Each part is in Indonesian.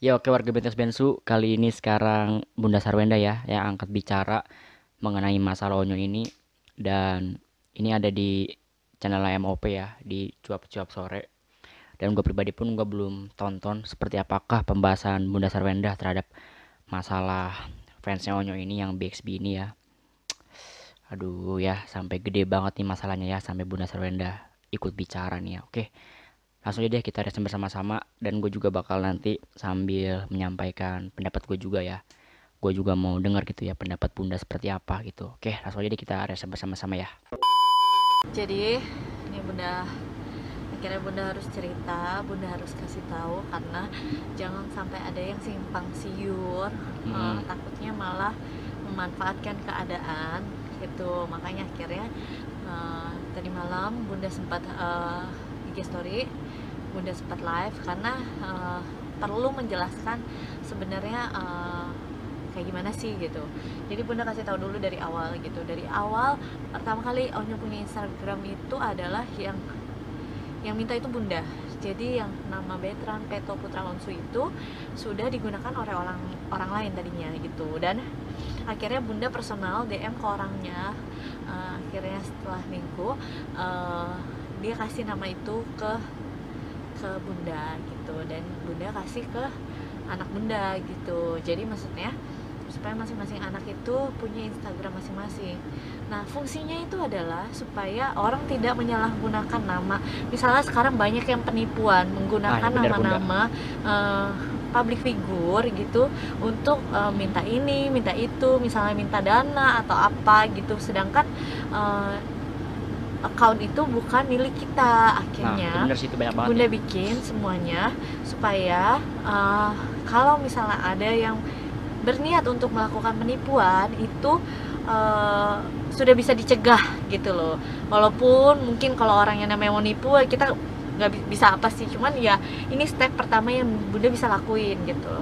Ya oke warga Bentes Bensu, kali ini sekarang Bunda Sarwenda ya yang angkat bicara mengenai masalah Onyo ini dan ini ada di channel MOP ya di cuap-cuap sore dan gue pribadi pun gue belum tonton seperti apakah pembahasan Bunda Sarwenda terhadap masalah fansnya Onyo ini yang BXB ini ya. Aduh ya sampai gede banget nih masalahnya ya sampai Bunda Sarwenda ikut bicara nih ya. Oke, langsung aja deh kita reaction bersama-sama dan gue juga bakal nanti sambil menyampaikan pendapat gue juga ya. Gue juga mau dengar gitu ya pendapat Bunda seperti apa gitu. Oke, langsung aja deh kita reaction bersama-sama ya. Jadi ini bunda akhirnya bunda harus cerita, bunda harus kasih tahu karena jangan sampai ada yang simpang siur. Takutnya malah memanfaatkan keadaan gitu. Makanya akhirnya tadi malam bunda sempat IG story, bunda sempat live karena perlu menjelaskan sebenarnya kayak gimana sih gitu. Jadi bunda kasih tahu dulu dari awal gitu. Dari awal pertama kali Onyo punya Instagram itu adalah yang minta itu bunda. Jadi yang nama Betran Peto Putra Lonsu itu sudah digunakan oleh orang lain tadinya gitu. Dan akhirnya bunda personal DM ke orangnya. Akhirnya setelah minggu dia kasih nama itu ke bunda gitu, dan bunda kasih ke anak bunda gitu. Jadi maksudnya supaya masing-masing anak itu punya Instagram masing-masing. Nah, fungsinya itu adalah supaya orang tidak menyalahgunakan nama. Misalnya sekarang banyak yang penipuan menggunakan Ya benar Bunda. nama-nama public figure gitu untuk minta ini, minta itu, misalnya minta dana atau apa gitu. Sedangkan account itu bukan milik kita. Nah, itu Akhirnya benar sih itu banyak banget bunda ya. bikin semuanya supaya kalau misalnya ada yang berniat untuk melakukan penipuan itu sudah bisa dicegah gitu loh. Walaupun mungkin kalau orang yang namanya mau nipu kita nggak bisa apa sih, cuman ya ini step pertama yang bunda bisa lakuin gitu.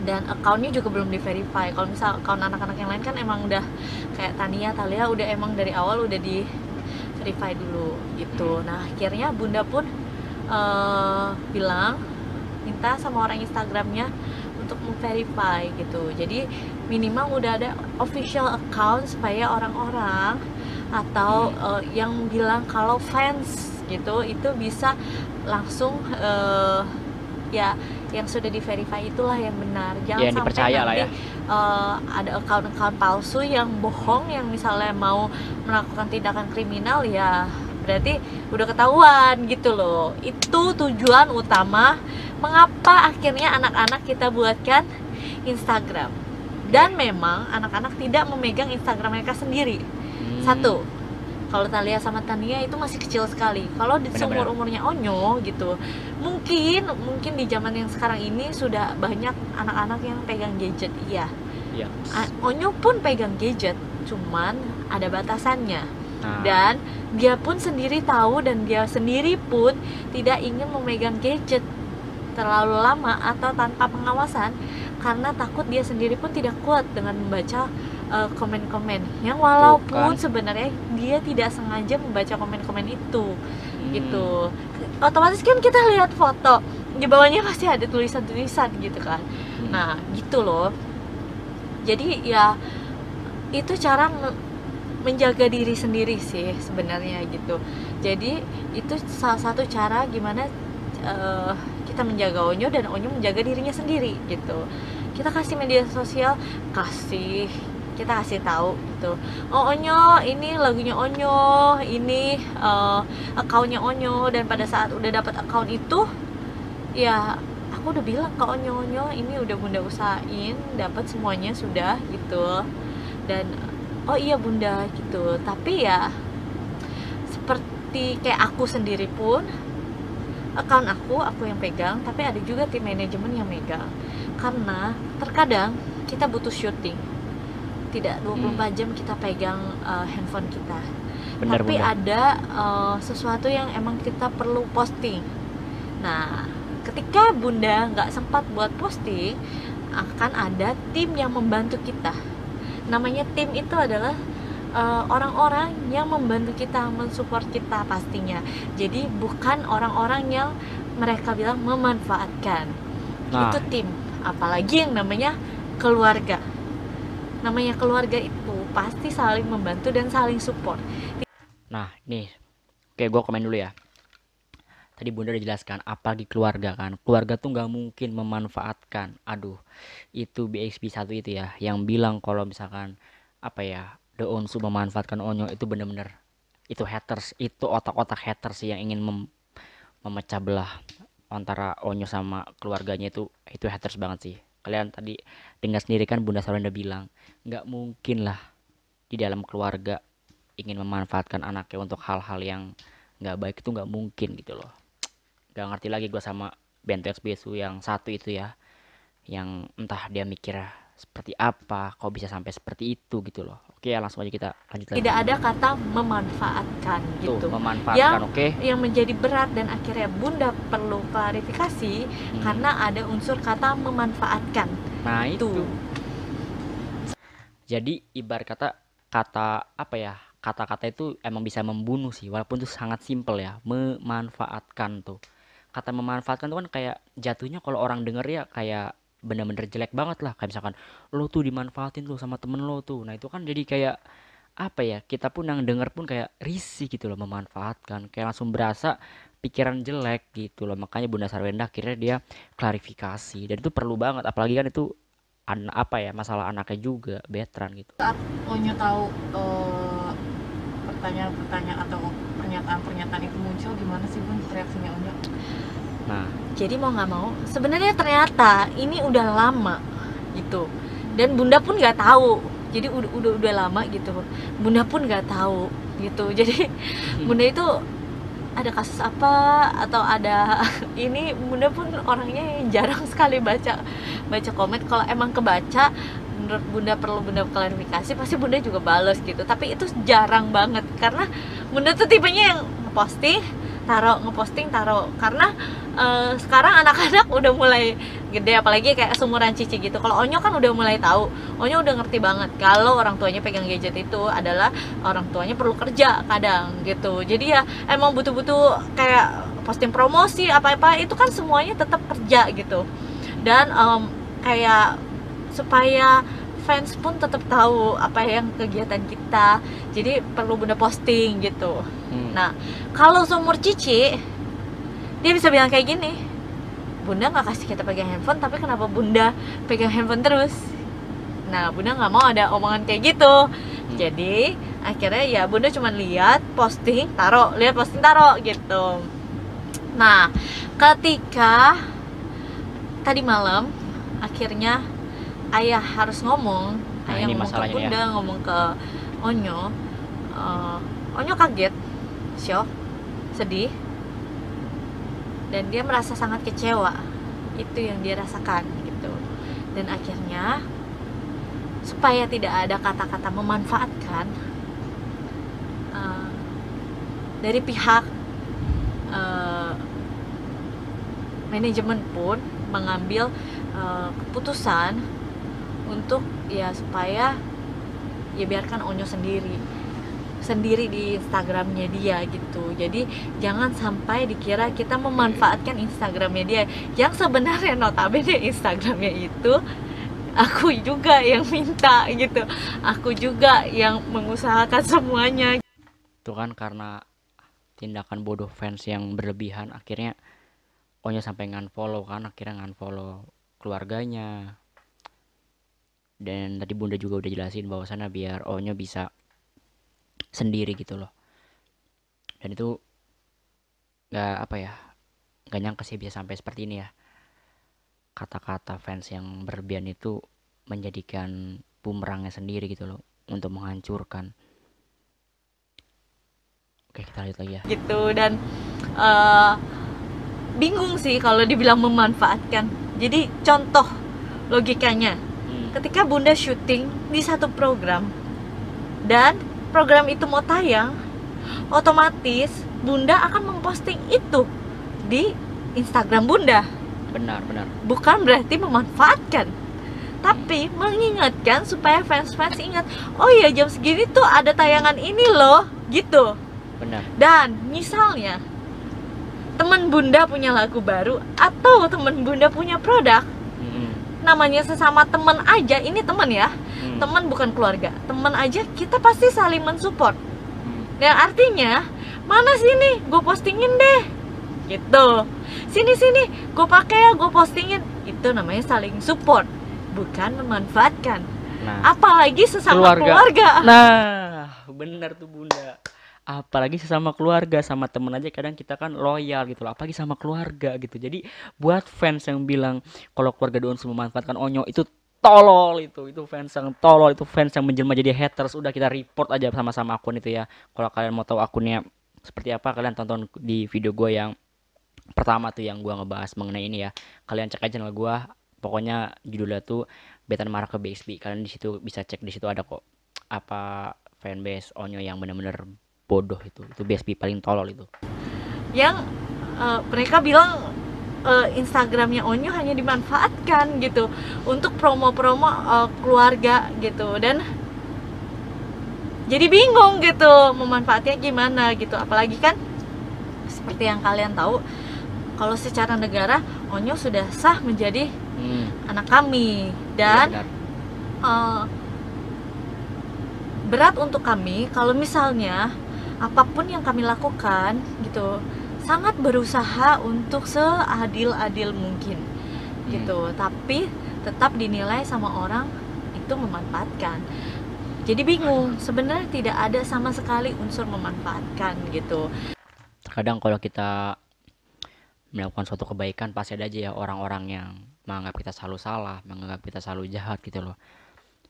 Dan accountnya juga belum di verify. Kalau misal account anak-anak yang lain kan emang udah kayak Tania, Talia udah emang dari awal udah di verify dulu gitu. Nah akhirnya bunda pun bilang minta sama orang Instagramnya untuk memverify gitu. Jadi minimal udah ada official account supaya orang-orang atau yang bilang kalau fans gitu itu bisa langsung ya yang sudah di-verify itulah yang benar. Jangan Ya yang sampai dipercaya lah nanti ya. ada account-account palsu yang bohong, yang misalnya mau melakukan tindakan kriminal, ya berarti udah ketahuan gitu loh. Itu tujuan utama mengapa akhirnya anak-anak kita buatkan Instagram. Dan memang anak-anak tidak memegang Instagram mereka sendiri. Satu, kalau Talia sama Tania itu masih kecil sekali. Kalau di seumur umurnya Onyo gitu, mungkin di zaman yang sekarang ini sudah banyak anak-anak yang pegang gadget. Iya, Iya. Onyo pun pegang gadget, cuman ada batasannya. Nah, Dan dia pun sendiri tahu, dan dia sendiri pun tidak ingin memegang gadget terlalu lama atau tanpa pengawasan, karena takut dia sendiri pun tidak kuat dengan membaca komen-komen yang walaupun sebenarnya dia tidak sengaja membaca komen-komen itu gitu. Otomatis kan kita lihat foto di bawahnya pasti ada tulisan-tulisan gitu kan. Nah gitu loh. Jadi ya itu cara menjaga diri sendiri sih sebenarnya gitu. Jadi itu salah satu cara gimana kita menjaga Onyo dan Onyo menjaga dirinya sendiri gitu. Kita kasih media sosial, kita kasih tahu gitu. Oh Onyo, ini lagunya Onyo, ini accountnya Onyo. Dan pada saat udah dapat account itu, ya aku udah bilang ke Onyo, ini udah bunda usahain dapat semuanya sudah gitu. Dan oh iya bunda gitu. Tapi ya seperti kayak aku sendiri pun, account aku yang pegang, tapi ada juga tim manajemen yang megang. Karena terkadang kita butuh syuting, tidak 24 jam kita pegang handphone kita. benar, Tapi Bunda. ada sesuatu yang emang kita perlu posting. Nah ketika bunda nggak sempat buat posting, akan ada tim yang membantu kita. Namanya tim itu adalah orang-orang yang membantu kita, mensupport kita pastinya. Jadi bukan orang-orang yang mereka bilang memanfaatkan. Itu tim, apalagi yang namanya keluarga. Namanya keluarga itu pasti saling membantu dan saling support. Nah, nih, oke, gue komen dulu ya. Tadi Bunda udah jelaskan, apalagi keluarga kan. Keluarga tuh nggak mungkin memanfaatkan. Aduh, itu BXP1 itu ya, yang bilang kalau misalkan apa ya, The Onsu memanfaatkan Onyo itu bener-bener itu haters, itu otak-otak haters yang ingin memecah belah antara Onyo sama keluarganya itu haters banget sih. Kalian tadi dengar sendiri kan Bunda Sarwenda bilang, nggak mungkin lah di dalam keluarga ingin memanfaatkan anaknya untuk hal-hal yang nggak baik, itu nggak mungkin gitu loh. Gak ngerti lagi gue sama Bento XBSU yang satu itu ya, yang entah dia mikir seperti apa kok bisa sampai seperti itu gitu loh. Oke ya, langsung aja kita lanjut lagi. Tidak ada kata memanfaatkan gitu. Tuh, memanfaatkan, oke. Yang menjadi berat dan akhirnya Bunda perlu klarifikasi karena ada unsur kata memanfaatkan. Nah itu. Jadi ibarat kata apa ya? Kata-kata itu emang bisa membunuh sih, walaupun itu sangat simpel ya. Memanfaatkan tuh. Kata memanfaatkan tuh kan kayak jatuhnya kalau orang denger ya kayak bener-bener jelek banget lah, kayak misalkan lo tuh dimanfaatin tuh sama temen lo tuh. Nah itu kan jadi kayak apa ya, kita pun yang denger pun kayak risih gitu loh. Memanfaatkan kayak langsung berasa pikiran jelek gitu loh. Makanya Bunda Sarwenda akhirnya dia klarifikasi, dan itu perlu banget, apalagi kan itu apa ya, masalah anaknya juga, Betran gitu. Saat Onyo tahu pertanyaan-pertanyaan atau pernyataan-pernyataan itu muncul, gimana sih Bun reaksinya Onyo? Nah, jadi mau nggak mau, sebenarnya ternyata ini udah lama gitu, dan Bunda pun nggak tahu. Jadi udah lama gitu, Bunda pun nggak tahu gitu. Jadi Bunda itu ada kasus apa atau ada ini, Bunda pun orangnya jarang sekali baca komen. Kalau emang kebaca, menurut Bunda perlu Bunda klarifikasi, pasti Bunda juga bales gitu. Tapi itu jarang banget karena Bunda tuh tipenya yang ngeposting taruh, karena sekarang anak-anak udah mulai gede, apalagi kayak seumuran Cici gitu. Kalau Onyo kan udah mulai tahu, Onyo udah ngerti banget kalau orang tuanya pegang gadget itu adalah orang tuanya perlu kerja kadang gitu. Jadi ya emang butuh kayak posting promosi apa-apa itu kan semuanya tetap kerja gitu. Dan kayak supaya fans pun tetap tahu apa yang kegiatan kita, jadi perlu Bunda posting gitu. Nah, kalau seumur Cici, dia bisa bilang kayak gini, Bunda nggak kasih kita pegang handphone, tapi kenapa Bunda pegang handphone terus? Nah, Bunda nggak mau ada omongan kayak gitu. Jadi akhirnya ya Bunda cuma lihat posting taruh gitu. Nah, ketika tadi malam akhirnya ayah harus ngomong, ayah ngomong ke Bunda ya. Ngomong ke Onyo, Onyo kaget, shock, sedih, dan dia merasa sangat kecewa. Itu yang dia rasakan gitu. Dan akhirnya supaya tidak ada kata-kata memanfaatkan, dari pihak manajemen pun mengambil keputusan untuk ya supaya ya biarkan Onyo sendiri di Instagramnya dia gitu. Jadi jangan sampai dikira kita memanfaatkan Instagramnya dia, yang sebenarnya notabene Instagramnya itu aku juga yang minta gitu, aku juga yang mengusahakan semuanya. Itu kan karena tindakan bodoh fans yang berlebihan, akhirnya Onyo sampai ngunfollow kan, akhirnya ngunfollow keluarganya. Dan tadi Bunda juga udah jelasin bahwasannya biar Onyo bisa sendiri gitu loh. Dan itu nggak apa ya, nggak nyangka sih bisa sampai seperti ini ya. Kata-kata fans yang berlebihan itu menjadikan bumerangnya sendiri gitu loh, untuk menghancurkan. Oke, kita lihat lagi ya gitu. Dan bingung sih kalau dibilang memanfaatkan. Jadi contoh logikanya, ketika Bunda syuting di satu program dan program itu mau tayang, otomatis Bunda akan memposting itu di Instagram Bunda. Benar. Bukan berarti memanfaatkan, tapi mengingatkan supaya fans-fans ingat, oh iya jam segini tuh ada tayangan ini loh gitu. Benar. Dan misalnya temen bunda punya lagu baru atau temen bunda punya produk, namanya sesama temen aja, ini temen ya, temen bukan keluarga, temen aja kita pasti saling mensupport. Yang artinya mana sini gue postingin deh gitu, sini gue pakai ya, gue postingin, itu namanya saling support, bukan memanfaatkan. Apalagi sesama keluarga. Nah bener tuh bunda, apalagi sesama keluarga. Sama temen aja kadang kita kan loyal gitu loh, apalagi sama keluarga gitu. Jadi buat fans yang bilang kalau keluarga Donsu memanfaatkan Onyo, itu tolol, itu fans yang tolol, itu fans yang menjelma jadi haters. Udah, kita report aja sama-sama akun itu ya. Kalau kalian mau tahu akunnya seperti apa, kalian tonton di video gue yang pertama tuh, yang gue ngebahas mengenai ini ya. Kalian cek aja channel gue, pokoknya judulnya tuh Betan Marah ke BXB. Kalian di situ bisa cek, di situ ada kok apa fanbase Onyo yang bener-bener bodoh. Itu BSB paling tolol itu. Yang mereka bilang Instagramnya Onyo hanya dimanfaatkan gitu untuk promo-promo keluarga gitu, dan jadi bingung gitu memanfaatnya gimana gitu. Apalagi kan seperti yang kalian tahu, kalau secara negara Onyo sudah sah menjadi anak kami, dan berat untuk kami kalau misalnya apapun yang kami lakukan gitu, sangat berusaha untuk seadil-adil mungkin gitu, tapi tetap dinilai sama orang itu memanfaatkan. Jadi bingung, sebenarnya tidak ada sama sekali unsur memanfaatkan gitu. Kadang kalau kita melakukan suatu kebaikan, pasti ada aja ya orang-orang yang menganggap kita selalu salah, menganggap kita selalu jahat gitu loh.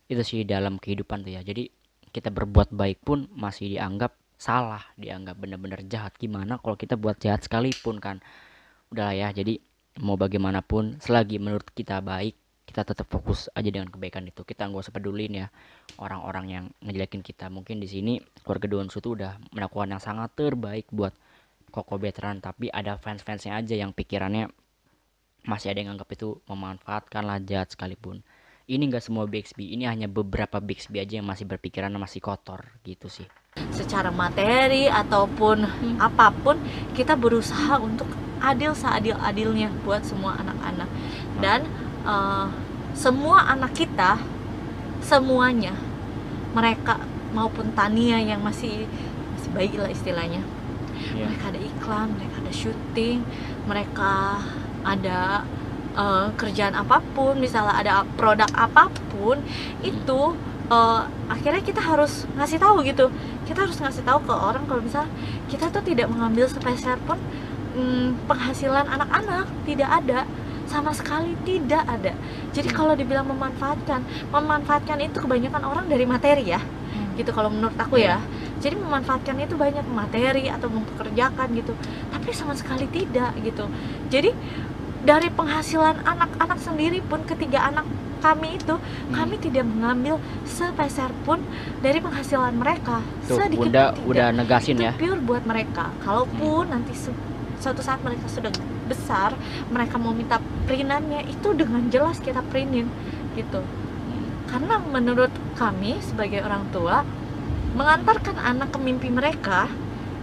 Itu sih dalam kehidupan tuh ya. Jadi kita berbuat baik pun masih dianggap salah, dianggap bener-bener jahat. Gimana kalau kita buat jahat sekalipun kan. Udahlah ya, jadi mau bagaimanapun selagi menurut kita baik, kita tetap fokus aja dengan kebaikan itu. Kita nggak usah pedulin ya orang-orang yang ngejelekin kita. Mungkin di sini keluarga Donsu tuh udah melakukan yang sangat terbaik buat Koko Veteran, tapi ada fans-fansnya aja yang pikirannya masih ada yang anggap itu memanfaatkan lah, jahat sekalipun. Ini nggak semua BXB, ini hanya beberapa BXB aja yang masih berpikiran masih kotor gitu sih. Secara materi ataupun apapun, kita berusaha untuk adil seadil-adilnya buat semua anak-anak. Dan semua anak kita, semuanya, mereka maupun Tania yang masih bayi lah istilahnya, mereka ada iklan, mereka ada syuting, mereka ada kerjaan apapun, misalnya ada produk apapun, itu akhirnya kita harus ngasih tahu gitu. Kita harus ngasih tahu ke orang kalau misalnya kita tuh tidak mengambil sepeser pun penghasilan anak-anak, tidak ada, sama sekali tidak ada. Jadi kalau dibilang memanfaatkan itu kebanyakan orang dari materi ya, gitu kalau menurut aku ya. Jadi memanfaatkan itu banyak materi atau mempekerjakan gitu, tapi sama sekali tidak gitu. Jadi dari penghasilan anak-anak sendiri pun, ketiga anak kami itu, kami tidak mengambil sepeser pun dari penghasilan mereka. Tuh, sedikit Bunda pun tidak. Udah negasin itu ya. Pure buat mereka. Kalaupun nanti suatu saat mereka sudah besar, mereka mau minta printannya, itu dengan jelas kita printin gitu. Karena menurut kami sebagai orang tua, mengantarkan anak ke mimpi mereka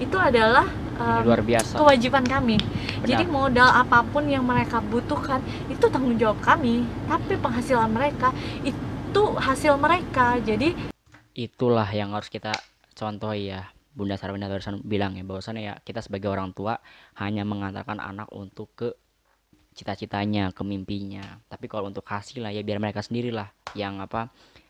itu adalah luar biasa, kewajiban kami. Benar. Jadi modal apapun yang mereka butuhkan itu tanggung jawab kami, tapi penghasilan mereka itu hasil mereka. Jadi itulah yang harus kita contoh ya. Bunda Sarwenda barusan bilang ya, bahwasannya ya kita sebagai orang tua hanya mengantarkan anak untuk ke cita-citanya, ke mimpinya. Tapi kalau untuk hasil lah ya biar mereka sendirilah yang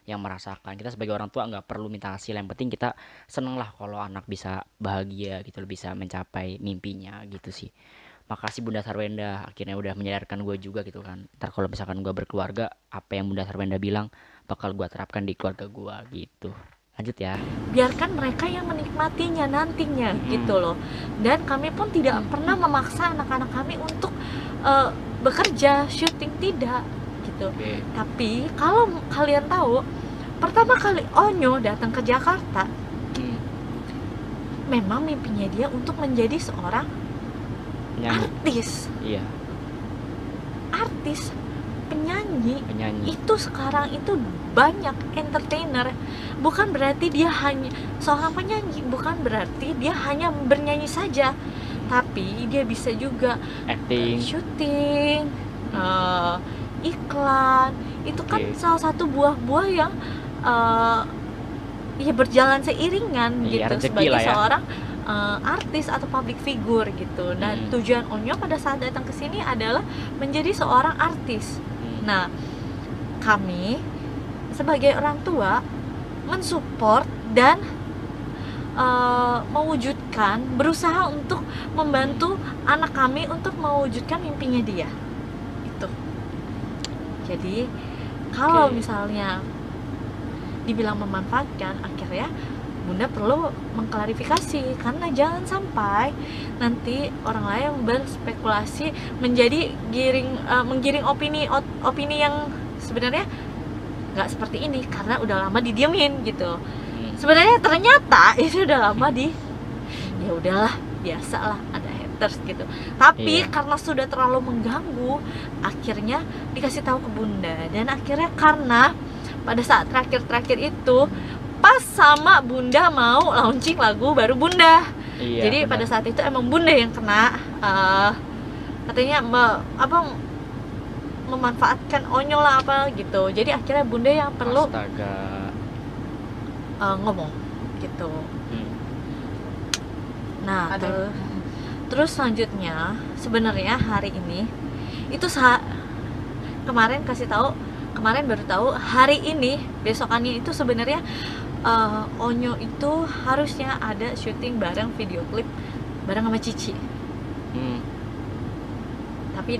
yang merasakan. Kita sebagai orang tua nggak perlu minta hasil, yang penting kita seneng lah kalau anak bisa bahagia gitu, bisa mencapai mimpinya gitu sih. Makasih Bunda Sarwenda, akhirnya udah menyadarkan gue juga gitu kan. Ntar kalau misalkan gue berkeluarga, apa yang Bunda Sarwenda bilang bakal gue terapkan di keluarga gue gitu. Lanjut ya. Biarkan mereka yang menikmatinya nantinya gitu loh. Dan kami pun tidak pernah memaksa anak-anak kami untuk bekerja, syuting, tidak gitu. Tapi kalau kalian tahu, pertama kali Onyo datang ke Jakarta, memang mimpinya dia untuk menjadi seorang artis. Iya. Artis, penyanyi. Penyanyi. Itu sekarang itu banyak entertainer. Bukan berarti dia hanya seorang penyanyi, bukan berarti dia hanya bernyanyi saja. tapi dia bisa juga acting, syuting, iklan. Itu kan salah satu buah-buah yang ya berjalan seiringan gitu sebagai seorang artis atau public figure gitu. Dan tujuan Onyo pada saat datang ke sini adalah menjadi seorang artis. Nah, kami sebagai orang tua mensupport dan mewujudkan, berusaha untuk membantu anak kami untuk mewujudkan mimpinya dia. Itu. Jadi kalau misalnya dibilang memanfaatkan, akhirnya Bunda perlu mengklarifikasi, karena jangan sampai nanti orang lain berspekulasi menjadi menggiring opini yang sebenarnya nggak seperti ini karena udah lama didiemin gitu. Sebenarnya ternyata itu udah lama ya udahlah, biasalah ada haters gitu. Tapi karena sudah terlalu mengganggu, akhirnya dikasih tahu ke Bunda. Dan akhirnya karena pada saat terakhir itu pas sama Bunda mau launching lagu baru Bunda. Jadi pada saat itu emang Bunda yang kena katanya memanfaatkan Onyo lah apa gitu. Jadi akhirnya Bunda yang perlu ngomong gitu. Nah, terus selanjutnya sebenarnya hari ini itu kemarin baru tahu hari ini, besokannya itu sebenarnya Onyo itu harusnya ada syuting bareng video klip bareng sama Cici. Tapi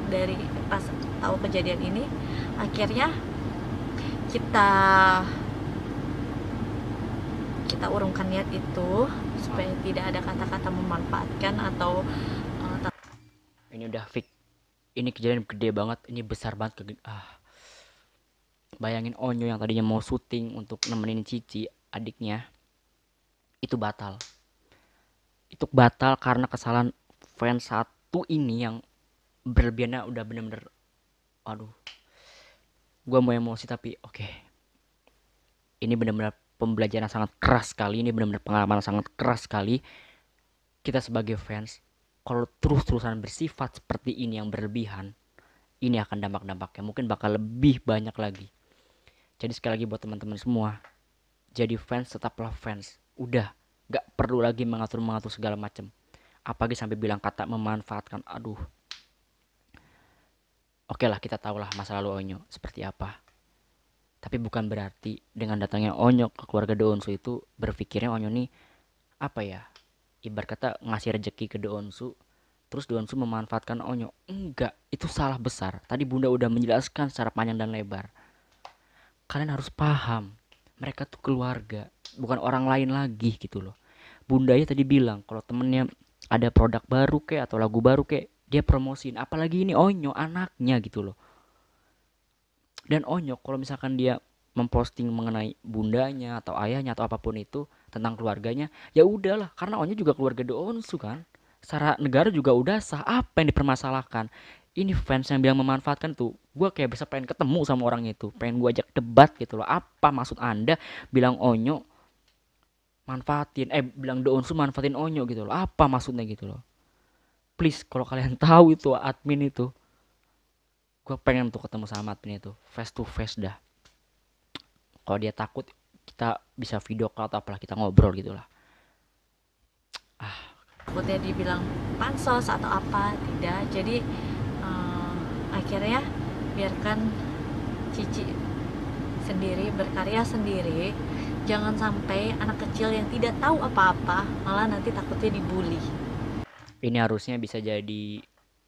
dari pas tahu kejadian ini, akhirnya kita urungkan niat itu supaya tidak ada kata-kata memanfaatkan atau ini udah fix. Ini kejadian gede banget, ini besar banget. Bayangin Onyo yang tadinya mau syuting untuk nemenin Cici, adiknya, itu batal. Itu batal karena kesalahan fans satu ini yang berlebihannya udah bener-bener, aduh, gue mau emosi tapi oke. Ini bener-bener pembelajaran sangat keras sekali, ini benar-benar pengalaman sangat keras sekali. Kita sebagai fans, kalau terus-terusan bersifat seperti ini yang berlebihan, ini akan dampak-dampaknya mungkin bakal lebih banyak lagi. Jadi sekali lagi buat teman-teman semua, jadi fans tetaplah fans. Udah, gak perlu lagi mengatur-mengatur segala macam. Apalagi sampai bilang kata memanfaatkan, aduh. Oke lah, kita tahulah masa lalu Onyo seperti apa. Tapi bukan berarti dengan datangnya Onyo ke keluarga Deonsu itu berpikirnya Onyo nih apa ya, ibarat kata ngasih rezeki ke Deonsu, terus Deonsu memanfaatkan Onyo. Enggak, itu salah besar. Tadi Bunda udah menjelaskan secara panjang dan lebar. Kalian harus paham, mereka tuh keluarga, bukan orang lain lagi gitu loh. Bunda ya tadi bilang kalau temennya ada produk baru kayak atau lagu baru kayak dia promosiin, apalagi ini Onyo anaknya gitu loh. Dan Onyo kalau misalkan dia memposting mengenai bundanya atau ayahnya atau apapun itu tentang keluarganya, ya udahlah, karena Onyo juga keluarga Deonsu kan. Secara negara juga udah sah, apa yang dipermasalahkan? Ini fans yang bilang memanfaatkan tuh, gue kayak bisa pengen ketemu sama orang itu, pengen gue ajak debat gitu loh. Apa maksud anda bilang Onyo manfaatin, bilang Deonsu manfaatin Onyo gitu loh? Apa maksudnya gitu loh? Please, kalau kalian tahu itu admin itu, gue pengen tuh ketemu sama admin itu face to face dah. Kalau dia takut, kita bisa video call atau apalah, kita ngobrol gitulah. Takutnya dibilang pansos atau apa, tidak. Jadi akhirnya biarkan Cici sendiri berkarya sendiri. Jangan sampai anak kecil yang tidak tahu apa-apa malah nanti takutnya dibully. Ini harusnya bisa jadi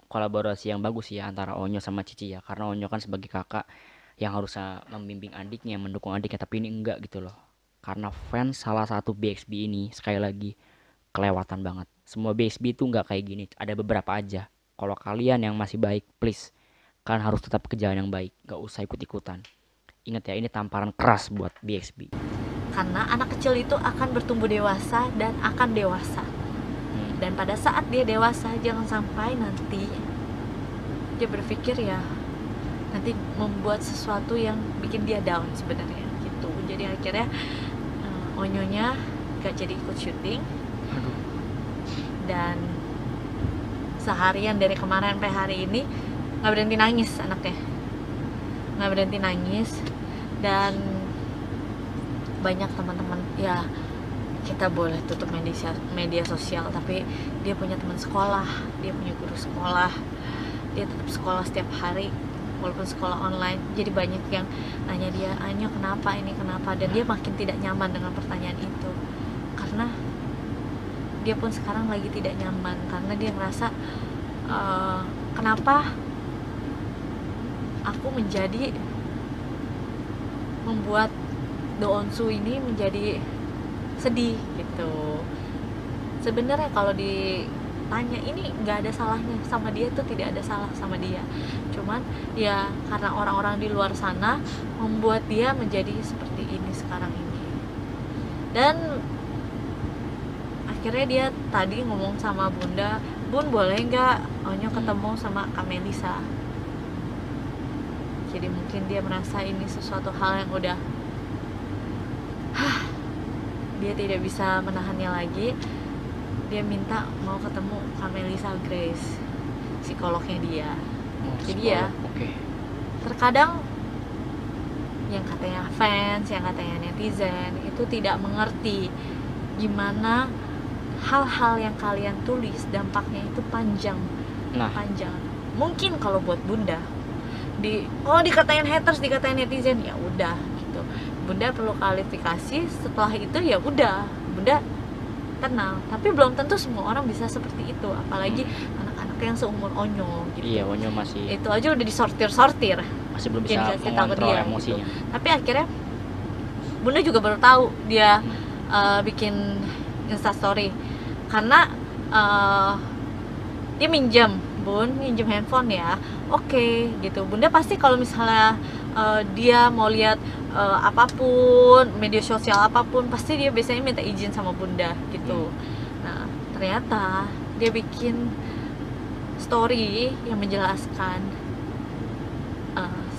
kolaborasi yang bagus ya antara Onyo sama Cici ya, karena Onyo kan sebagai kakak yang harusnya membimbing adiknya, mendukung adiknya, tapi ini enggak gitu loh. Karena fans salah satu BXB ini sekali lagi kelewatan banget. Semua BXB itu enggak kayak gini, ada beberapa aja. Kalau kalian yang masih baik, please, kalian harus tetap ke jalan yang baik, gak usah ikut-ikutan. Ingat ya, ini tamparan keras buat BXB. Karena anak kecil itu akan bertumbuh dewasa dan akan dewasa. Dan pada saat dia dewasa, jangan sampai nanti dia berpikir ya nanti membuat sesuatu yang bikin dia down sebenarnya gitu. Jadi akhirnya Onyonya gak jadi ikut syuting. Dan seharian dari kemarin sampai hari ini nggak berhenti nangis anaknya, nggak berhenti nangis. Dan banyak teman-teman, ya kita boleh tutup media sosial, tapi dia punya teman sekolah, dia punya guru sekolah, dia tetap sekolah setiap hari walaupun sekolah online. Jadi banyak yang nanya dia, Anyo kenapa ini, kenapa, dan dia makin tidak nyaman dengan pertanyaan itu, karena dia pun sekarang lagi tidak nyaman karena dia ngerasa kenapa aku membuat Doonsu ini menjadi sedih gitu. Sebenarnya kalau ditanya, ini nggak ada salahnya sama dia, tuh tidak ada salah sama dia, cuman ya karena orang-orang di luar sana membuat dia menjadi seperti ini sekarang ini. Dan akhirnya dia tadi ngomong sama Bunda, Bun boleh nggak Onyo ketemu sama Kak Melisa. Jadi mungkin dia merasa ini sesuatu hal yang udah dia tidak bisa menahannya lagi. Dia minta mau ketemu Kak Melisa Grace, psikolognya dia. Jadi ya terkadang yang katanya fans, yang katanya netizen itu tidak mengerti gimana hal-hal yang kalian tulis dampaknya itu panjang. Panjang. Mungkin kalau buat Bunda dikatain haters, dikatain netizen, ya udah gitu. Bunda perlu klarifikasi, setelah itu ya udah Bunda tenang. Tapi belum tentu semua orang bisa seperti itu, apalagi anak-anak yang seumur Onyo gitu. Iya, Onyo masih itu aja udah disortir, masih belum bisa mengontrol emosinya gitu. Tapi akhirnya Bunda juga baru tahu dia bikin instastory karena dia minjem handphone ya. Oke, gitu. Bunda pasti kalau misalnya dia mau lihat apapun, media sosial apapun, pasti dia biasanya minta izin sama Bunda gitu. Nah, ternyata dia bikin story yang menjelaskan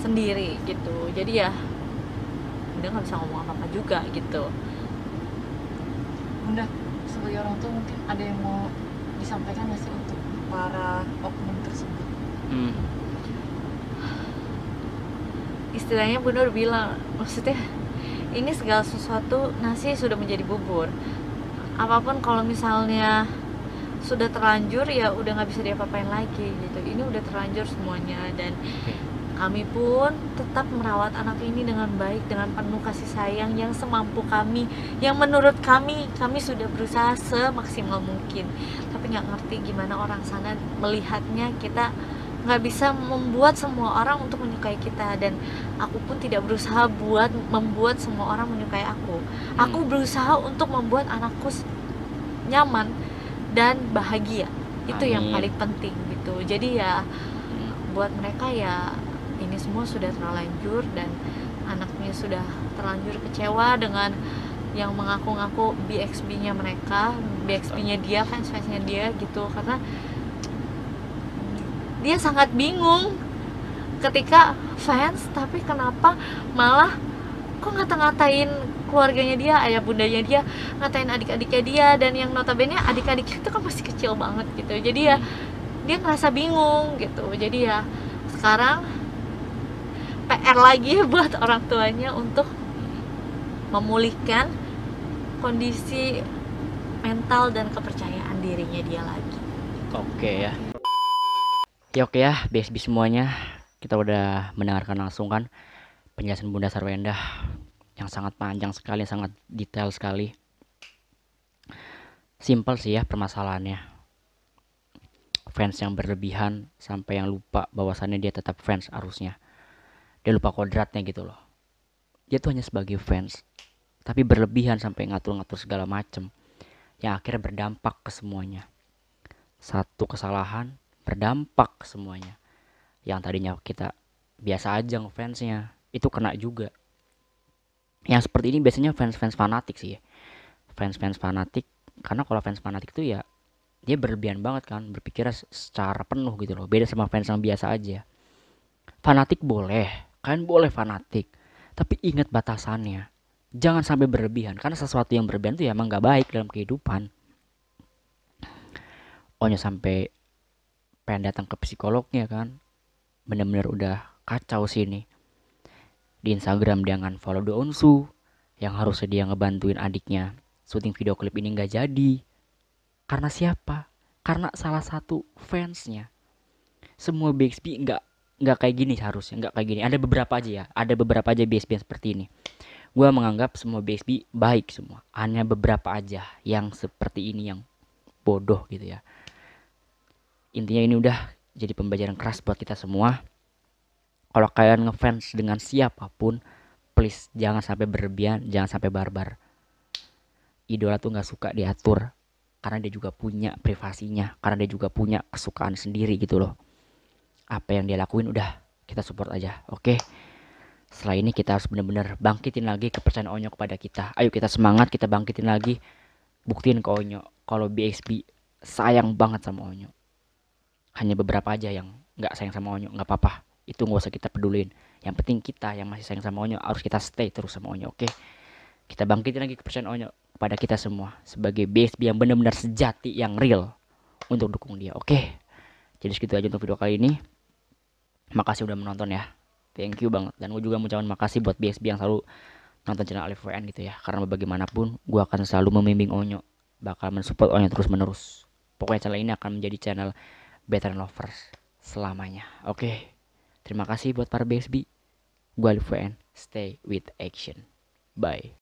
sendiri gitu. Jadi ya Bunda nggak bisa ngomong apa-apa juga gitu. Bunda sebagai orang tua mungkin ada yang mau disampaikan nggak sih untuk para oknum tersebut? Istilahnya Bunda udah bilang, maksudnya ini segala sesuatu nasi sudah menjadi bubur. Apapun kalau misalnya sudah terlanjur ya udah nggak bisa diapa-apain lagi gitu. Ini udah terlanjur semuanya, dan kami pun tetap merawat anak ini dengan baik, dengan penuh kasih sayang yang semampu kami, yang menurut kami sudah berusaha semaksimal mungkin. Tapi nggak ngerti gimana orang sana melihatnya. Kita nggak bisa membuat semua orang untuk menyukai kita, dan aku pun tidak berusaha buat membuat semua orang menyukai aku. Aku berusaha untuk membuat anakku nyaman dan bahagia. Itu yang paling penting gitu. Jadi ya buat mereka ya ini semua sudah terlanjur, dan anaknya sudah terlanjur kecewa dengan yang mengaku-ngaku BXB-nya mereka, BXB-nya dia, fans-fansnya dia gitu. Karena dia sangat bingung ketika fans, tapi kenapa malah kok ngata-ngatain keluarganya dia, ayah bundanya dia, ngatain adik-adiknya dia, dan yang notabene adik-adiknya itu kan masih kecil banget gitu. Jadi ya dia ngerasa bingung gitu. Jadi ya sekarang PR lagi buat orang tuanya untuk memulihkan kondisi mental dan kepercayaan dirinya dia lagi. Oke ya. Oke ya, BSB semuanya, kita udah mendengarkan langsung kan penjelasan Bunda Sarwenda yang sangat panjang sekali, sangat detail sekali. Simple sih ya permasalahannya. Fans yang berlebihan sampai yang lupa bahwasannya dia tetap fans harusnya. Dia lupa kodratnya gitu loh. Dia tuh hanya sebagai fans, tapi berlebihan sampai ngatur-ngatur segala macem, yang akhirnya berdampak ke semuanya. Satu kesalahan berdampak ke semuanya. Yang tadinya kita biasa aja ngefansnya, itu kena juga. Yang seperti ini biasanya fans-fans fanatik sih ya. Fans-fans fanatik, karena kalau fans fanatik tuh ya dia berlebihan banget kan, berpikir secara penuh gitu loh. Beda sama fans yang biasa aja. Fanatik boleh, kalian boleh fanatik, tapi ingat batasannya. Jangan sampai berlebihan, karena sesuatu yang berlebihan itu ya emang gak baik dalam kehidupan. Onyo sampai pengen datang ke psikolognya kan. Bener-bener udah kacau sih ini. Di Instagram dia follow Doonsu yang harusnya dia ngebantuin adiknya syuting video klip ini nggak jadi. Karena siapa? Karena salah satu fansnya. Semua BXB nggak kayak gini, harusnya nggak kayak gini. Ada beberapa aja ya, ada beberapa aja BXB yang seperti ini. Gue menganggap semua BXB baik semua, hanya beberapa aja yang seperti ini yang bodoh gitu ya. Intinya ini udah jadi pembelajaran keras buat kita semua. Kalau kalian ngefans dengan siapapun, please jangan sampai berlebihan, jangan sampai barbar. Idola tuh nggak suka diatur, karena dia juga punya privasinya, karena dia juga punya kesukaan sendiri gitu loh. Apa yang dia lakuin udah kita support aja, oke? Setelah ini kita harus benar-benar bangkitin lagi kepercayaan Onyo kepada kita. Ayo kita semangat, kita bangkitin lagi. Buktiin ke Onyo kalau BXB sayang banget sama Onyo. Hanya beberapa aja yang nggak sayang sama Onyo, nggak apa-apa. Itu nggak usah kita pedulin. Yang penting kita yang masih sayang sama Onyo harus kita stay terus sama Onyo, oke? Kita bangkitin lagi kepercayaan Onyo kepada kita semua sebagai BXB yang benar-benar sejati, yang real untuk dukung dia, oke? Jadi segitu aja untuk video kali ini. Makasih udah menonton ya. Thank you banget. Dan gue juga mau ucapin makasih buat BXB yang selalu nonton channel Alif WN gitu ya. Karena bagaimanapun gue akan selalu membimbing Onyo, bakal mensupport Onyo terus menerus. Pokoknya channel ini akan menjadi channel Veteran Lovers selamanya. Oke. Terima kasih buat para BXB. Gue Alif WN. Stay with action. Bye.